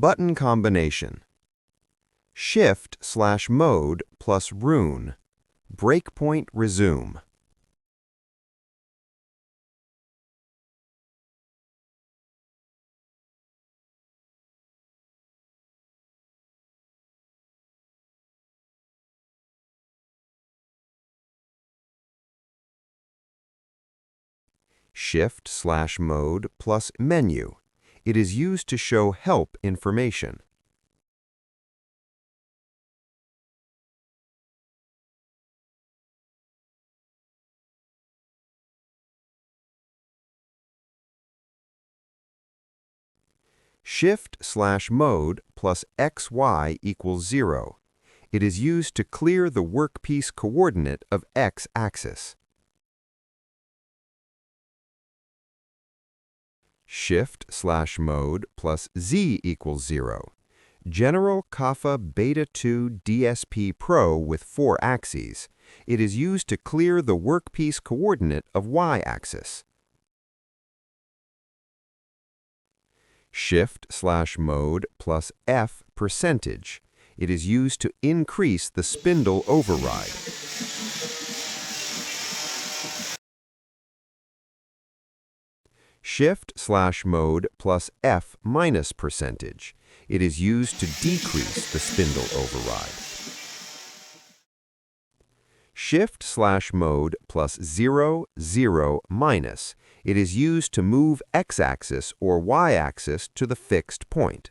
Button combination. Shift/mode plus rune. Breakpoint resume. Shift/mode plus menu. It is used to show help information. Shift/mode plus XY equals 0. It is used to clear the workpiece coordinate of X-axis. Shift/mode plus Z equals 0. General KAFA Beta 2 DSP Pro with 4 axes. It is used to clear the workpiece coordinate of Y-axis. Shift/mode plus F%. It is used to increase the spindle override. Shift/mode plus F-%. It is used to decrease the spindle override. Shift/mode plus 0, 0, minus. It is used to move X-axis or Y-axis to the fixed point.